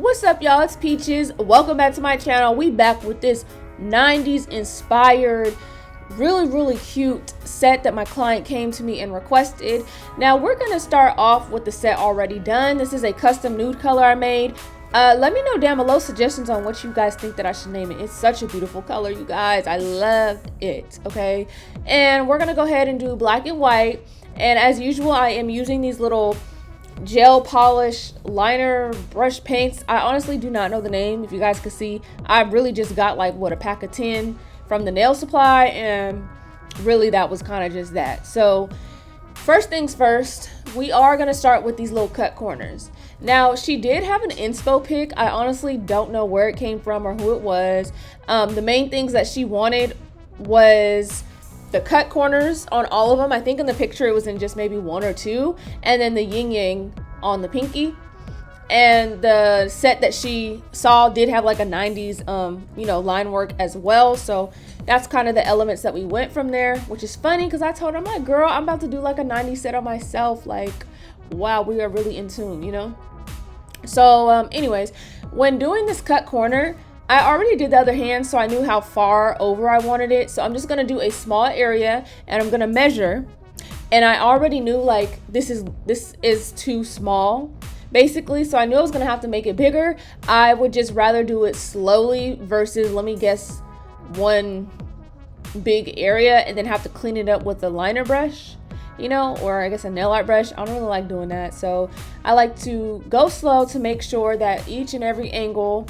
What's up, y'all? It's Peaches. Welcome back to my channel. We back with this 90s inspired, really cute set that my client came to me and requested. Now we're gonna start off with the set already done. This is a custom nude color I made. Let me know down below suggestions on what you guys think that I should name it. It's such a beautiful color, you guys. I love it. Okay, and we're gonna go ahead and do black and white. And as usual, I am using these little gel polish liner brush paints. I honestly do not know the name. If you guys could see, I really just got like a pack of 10 from the nail supply, and really that was kind of just that. So first things first, we are going to start with these little cut corners. Now she did have an inspo pic. I honestly don't know where it came from or who it was. The main things that she wanted was the cut corners on all of them. I think in the picture it was in just maybe one or two, and then the yin yang on the pinky. And the set that she saw did have like a 90s line work as well, so that's kind of the elements that we went from there, which is funny because I told her, I'm like, girl, I'm about to do like a 90s set on myself. Like, wow, we are really in tune, you know. So anyways, when doing this cut corner, I already did the other hand, so I knew how far over I wanted it. So I'm just gonna do a small area and I'm gonna measure. And I already knew like this is too small, basically. So I knew I was gonna have to make it bigger. I would just rather do it slowly versus, let me guess, one big area and then have to clean it up with a liner brush, you know, or I guess a nail art brush. I don't really like doing that. So I like to go slow to make sure that each and every angle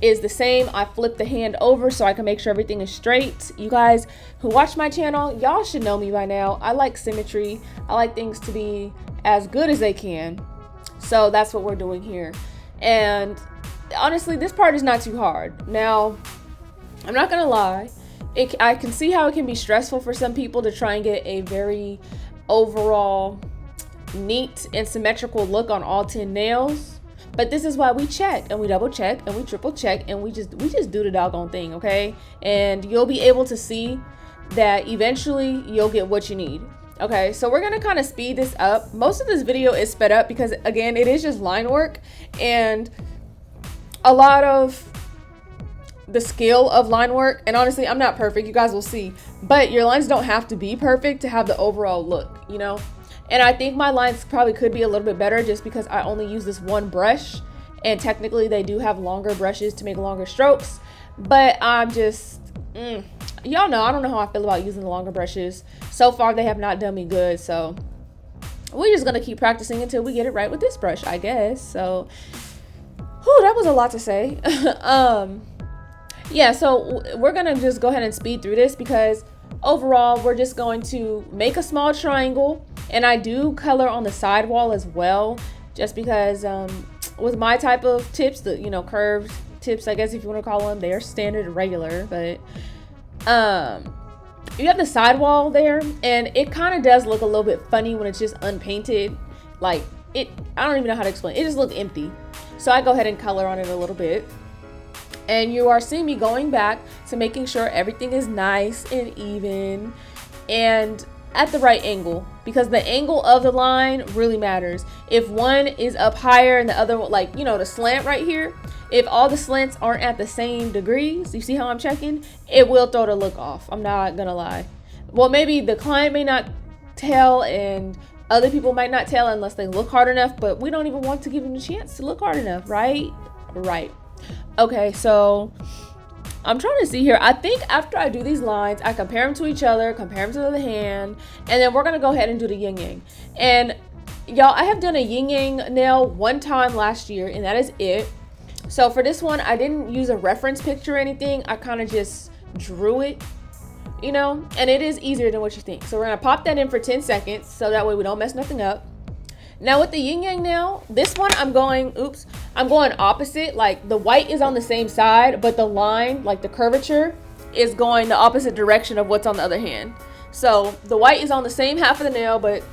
is the same. I flip the hand over so I can make sure everything is straight. You guys who watch my channel, y'all should know me by now. I like symmetry. I like things to be as good as they can. So that's what we're doing here. And honestly, this part is not too hard. Now, I'm not gonna lie, I can see how it can be stressful for some people to try and get a very overall neat and symmetrical look on all 10 nails. But this is why we check and we double check and we triple check and we just do the doggone thing, okay? And you'll be able to see that eventually you'll get what you need. Okay, so we're gonna kind of speed this up. Most of this video is sped up because, again, it is just line work, and a lot of the skill of line work, and honestly, I'm not perfect, you guys will see, but your lines don't have to be perfect to have the overall look, you know? And I think my lines probably could be a little bit better just because I only use this one brush, and technically they do have longer brushes to make longer strokes, but I'm just, y'all know, I don't know how I feel about using the longer brushes. So far, they have not done me good, so we're just gonna keep practicing until we get it right with this brush, I guess. So, whew, that was a lot to say. Yeah, so we're gonna just go ahead and speed through this because overall, we're just going to make a small triangle. And I do color on the sidewall as well, just because with my type of tips, the curved tips, I guess if you want to call them, they're standard and regular, but you have the sidewall there, and it kind of does look a little bit funny when it's just unpainted. Like I don't even know how to explain it. It just looked empty. So I go ahead and color on it a little bit. And you are seeing me going back to making sure everything is nice and even and at the right angle, because the angle of the line really matters. If one is up higher and the other, like, the slant right here, if all the slants aren't at the same degrees, you see how I'm checking, it will throw the look off. I'm not gonna lie. Well, maybe the client may not tell and other people might not tell unless they look hard enough, but we don't even want to give them a chance to look hard enough, right? Right. Okay, so I'm trying to see here. I think after I do these lines, I compare them to each other, compare them to the other hand, and then we're gonna go ahead and do the yin yang. And y'all, I have done a yin yang nail one time last year, and that is it. So for this one, I didn't use a reference picture or anything. I kind of just drew it, and it is easier than what you think. So we're gonna pop that in for 10 seconds, so that way we don't mess nothing up. Now with the yin yang nail, this one I'm going opposite. Like the white is on the same side, but the line, like the curvature, is going the opposite direction of what's on the other hand. So the white is on the same half of the nail, but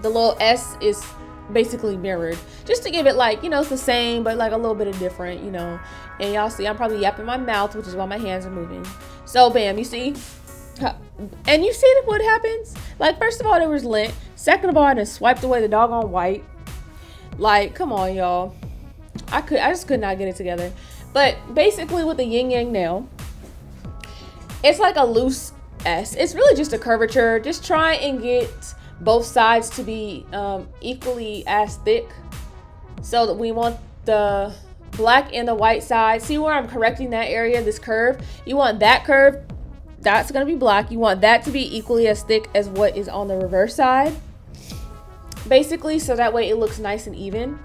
the little S is basically mirrored, just to give it like, it's the same, but like a little bit of different, And y'all see, I'm probably yapping my mouth, which is why my hands are moving. So bam, you see? And you see what happens? Like, first of all, there was lint. Second of all, I just swiped away the doggone white. Like, come on, y'all. I just could not get it together. But basically with the yin yang nail, it's like a loose S. It's really just a curvature. Just try and get both sides to be equally as thick. So that we want the black and the white side. See where I'm correcting that area, this curve? You want that curve, that's gonna be black. You want that to be equally as thick as what is on the reverse side. Basically, so that way it looks nice and even.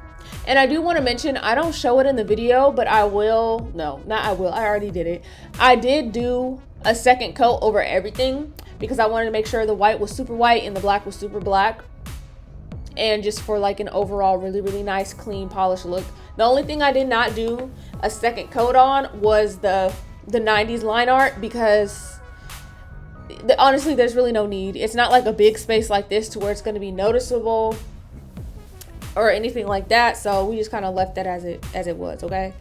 And I do want to mention, I don't show it in the video, but I will. No, not I will. I already did it. I did do a second coat over everything because I wanted to make sure the white was super white and the black was super black. And just for like an overall really, really nice, clean, polished look. The only thing I did not do a second coat on was the 90s line art because honestly, there's really no need. It's not like a big space like this to where it's going to be noticeable or anything like that, so we just kind of left that as it was, okay?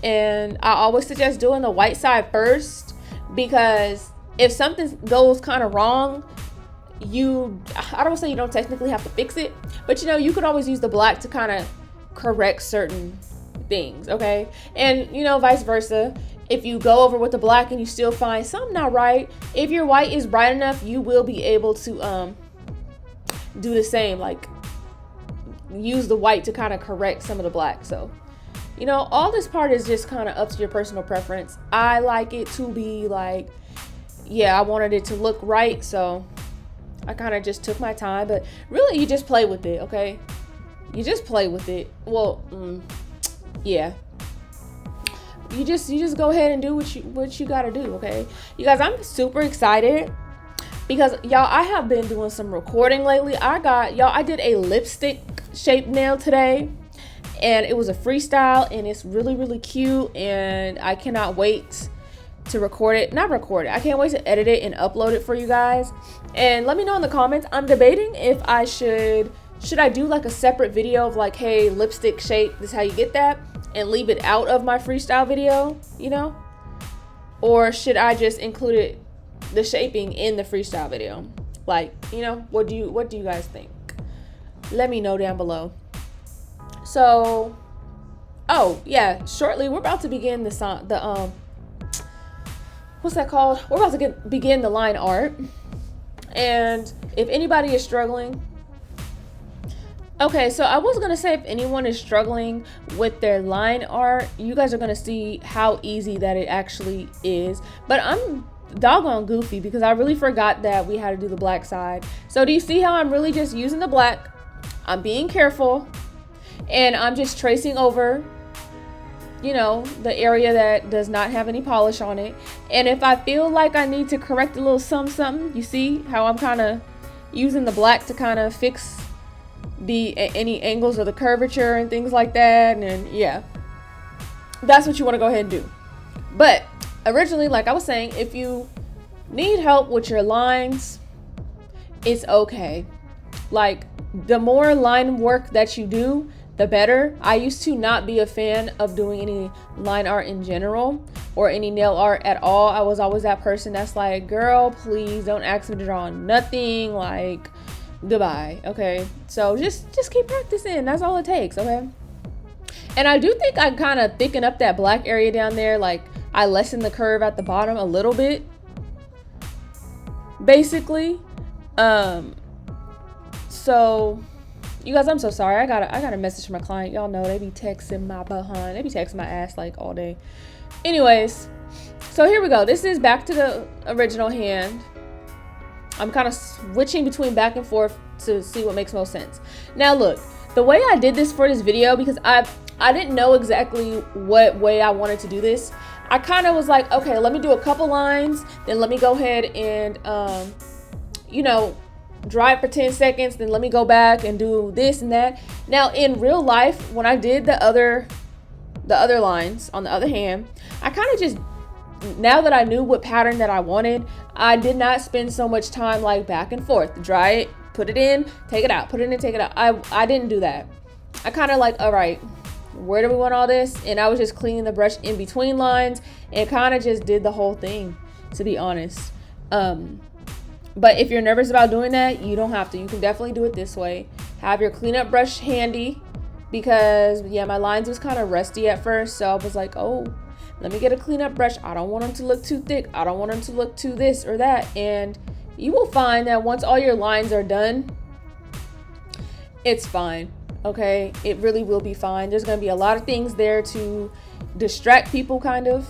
And I always suggest doing the white side first because if something goes kind of wrong, I don't want to say you don't technically have to fix it, but you know, you could always use the black to kind of correct certain things, okay? And you know, vice versa. If you go over with the black and you still find something not right, if your white is bright enough, you will be able to do the same, like use the white to kind of correct some of the black. So, you know, all this part is just kind of up to your personal preference. I like it to be like, yeah, I wanted it to look right, so I kind of just took my time. But really, you just play with it, okay? You just play with it. Well, yeah. You just go ahead and do what you gotta do, okay? You guys, I'm super excited because y'all, I have been doing some recording lately. I did a lipstick shaped nail today and it was a freestyle and it's really, really cute and I cannot wait to I can't wait to edit it and upload it for you guys. And let me know in the comments. I'm debating if I should I do like a separate video of like, hey, lipstick shape, this is how you get that, and leave it out of my freestyle video, you know? Or should I just include the shaping in the freestyle video? Like, you know, what do you guys think? Let me know down below. So, oh yeah, shortly we're about to begin what's that called? We're about to begin the line art. And if anybody is struggling, okay, so I was gonna say if anyone is struggling with their line art, you guys are gonna see how easy that it actually is. But I'm doggone goofy because I really forgot that we had to do the black side. So do you see how I'm really just using the black? I'm being careful and I'm just tracing over, you know, the area that does not have any polish on it. And if I feel like I need to correct a little something, you see how I'm kind of using the black to kind of fix any angles of the curvature and things like that. And yeah, that's what you want to go ahead and do. But originally, like I was saying, if you need help with your lines, it's okay. Like, the more line work that you do, the better. I used to not be a fan of doing any line art in general or any nail art at all. I was always that person that's like, girl, please don't ask me to draw nothing, like, goodbye. Okay, so just keep practicing. That's all it takes. Okay. And I do think I kind of thicken up that black area down there. Like, I lessen the curve at the bottom a little bit, basically. So you guys, I'm so sorry. I got a message from my client. Y'all know they be texting my behind. They be texting my ass like all day. Anyways, so here we go. This is back to the original hand. I'm kind of switching between back and forth to see what makes most sense. Now look, the way I did this for this video, because I didn't know exactly what way I wanted to do this. I kind of was like, okay, let me do a couple lines, then let me go ahead and you know, dry it for 10 seconds, then let me go back and do this and that. Now in real life, when I did the other lines on the other hand, I kind of just, now that I knew what pattern that I wanted, I did not spend so much time like back and forth. Dry it, put it in, take it out, put it in, take it out. I didn't do that. I kind of like, all right, where do we want all this? And I was just cleaning the brush in between lines and kind of just did the whole thing, to be honest. But if you're nervous about doing that, you don't have to. You can definitely do it this way. Have your cleanup brush handy because yeah, my lines was kind of rusty at first. So I was like, oh, let me get a cleanup brush. I don't want them to look too thick. I don't want them to look too this or that. And you will find that once all your lines are done, it's fine. Okay, it really will be fine. There's going to be a lot of things there to distract people kind of,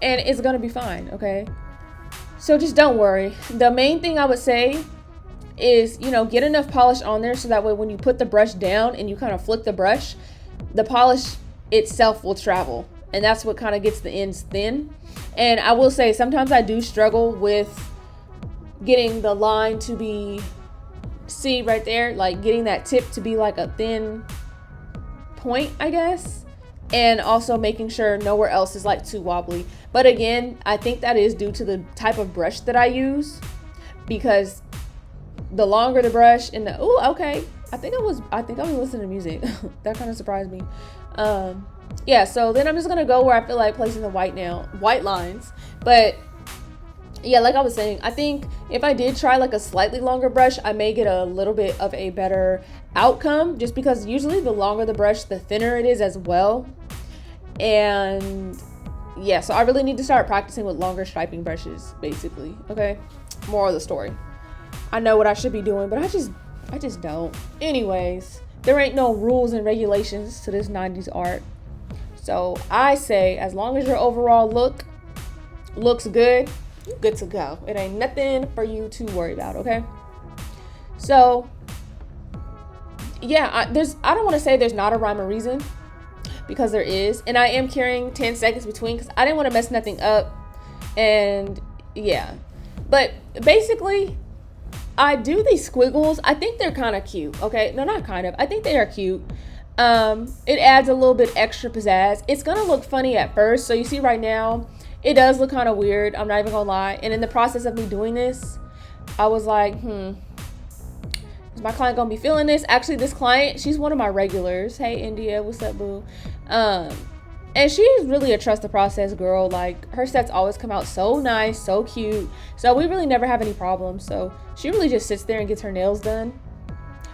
and it's going to be fine. Okay, so just don't worry. The main thing I would say is, you know, get enough polish on there so that way when you put the brush down and you kind of flick the brush, the polish itself will travel, and that's what kind of gets the ends thin. And I will say sometimes I do struggle with getting the line to be, see right there, like getting that tip to be like a thin point, I guess, and also making sure nowhere else is like too wobbly. But again, I think that is due to the type of brush that I use, because the longer the brush and the, oh, okay, I think I was listening to music. That kind of surprised me. Yeah, so then I'm just gonna go where I feel like placing the white lines. But yeah, like I was saying, I think if I did try like a slightly longer brush, I may get a little bit of a better outcome, just because usually the longer the brush, the thinner it is as well. And yeah, so I really need to start practicing with longer striping brushes, basically. Okay, moral of the story, I know what I should be doing, but I just don't. Anyways, there ain't no rules and regulations to this 90s art. So I say, as long as your overall look looks good, you're good to go. It ain't nothing for you to worry about, okay? So yeah, I don't want to say there's not a rhyme or reason, because there is, and I am carrying 10 seconds between because I didn't want to mess nothing up. And yeah, but basically I do these squiggles. I think they're kind of cute. Okay, no, not kind of, I think they are cute. It adds a little bit extra pizzazz. It's gonna look funny at first. So you see right now, it does look kind of weird, I'm not even gonna lie. And in the process of me doing this, I was like, is my client gonna be feeling this? Actually, this client, she's one of my regulars. Hey India, what's up, boo? And she's really a trust the process girl. Like, her sets always come out so nice, so cute. So we really never have any problems. So she really just sits there and gets her nails done.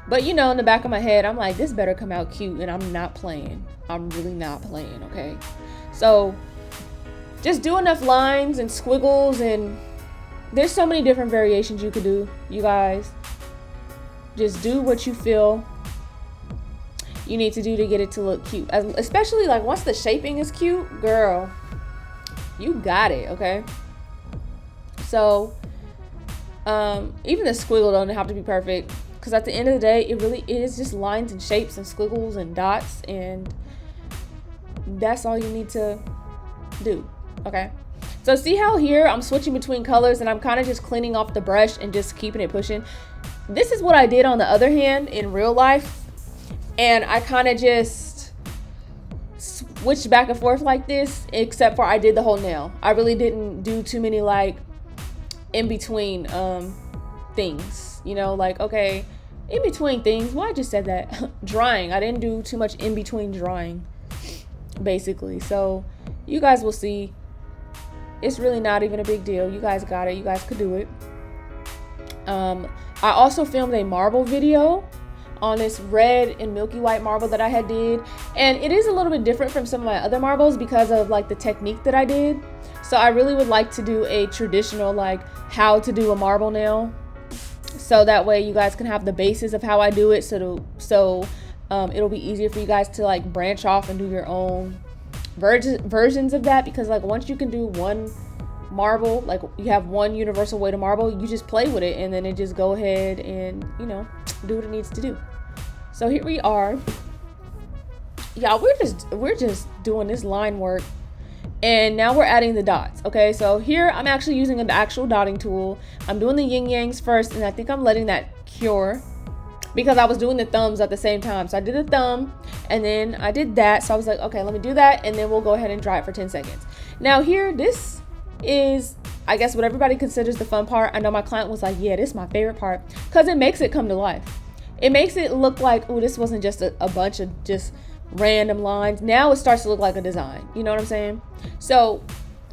But you know, in the back of my head, I'm like, this better come out cute, and I'm not playing. I'm really not playing, okay? So just do enough lines and squiggles, and there's so many different variations you could do, you guys. Just do what you feel you need to do to get it to look cute. Especially like once the shaping is cute, girl, you got it, okay? So even the squiggle don't have to be perfect, because at the end of the day, it really is just lines and shapes and squiggles and dots, and that's all you need to do, okay? So see how here I'm switching between colors and I'm kind of just cleaning off the brush and just keeping it pushing. This is what I did on the other hand in real life, and I kind of just switched back and forth like this, except for I did the whole nail. I really didn't do too many like in between things, you know, like, okay, in between things, well, I just said that. Drawing, I didn't do too much in between drawing, basically. So you guys will see, it's really not even a big deal. You guys got it. You guys could do it. I also filmed a marble video on this red and milky white marble that I had did, and it is a little bit different from some of my other marbles because of like the technique that I did. So I really would like to do a traditional, like, how to do a marble nail, so that way you guys can have the basis of how I do it, so it'll be easier for you guys to like branch off and do your own versions of that. Because like once you can do one marble, like you have one universal way to marble, you just play with it, and then it just go ahead and, you know, do what it needs to do. So here we are, y'all. We're just doing this line work, and now we're adding the dots. Okay, so here I'm actually using an actual dotting tool. I'm doing the yin yangs first, and I think I'm letting that cure because I was doing the thumbs at the same time. So I did the thumb and then I did that. So I was like, okay, let me do that, and then we'll go ahead and dry it for 10 seconds. Now here, this is, I guess, what everybody considers the fun part. I know my client was like, yeah, this is my favorite part, because it makes it come to life. It makes it look like, oh, this wasn't just a bunch of just random lines. Now it starts to look like a design. You know what I'm saying? So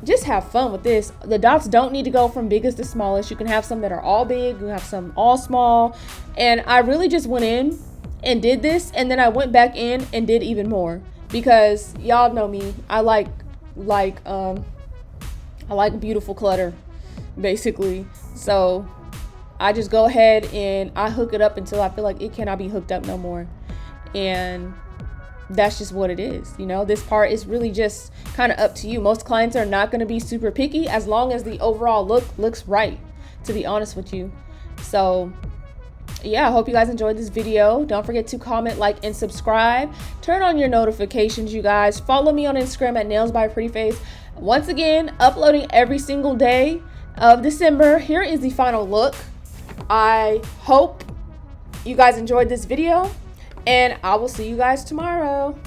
just have fun with this. The dots don't need to go from biggest to smallest. You can have some that are all big, you have some all small. And I really just went in and did this, and then I went back in and did even more, because y'all know me, I like beautiful clutter, basically. So I just go ahead and I hook it up until I feel like it cannot be hooked up no more. And that's just what it is. You know, this part is really just kind of up to you. Most clients are not going to be super picky as long as the overall look looks right, to be honest with you. So yeah, I hope you guys enjoyed this video. Don't forget to comment, like, and subscribe. Turn on your notifications, you guys. Follow me on Instagram at Nailsbyprettyface. Once again, uploading every single day of December. Here is the final look. I hope you guys enjoyed this video, and I will see you guys tomorrow.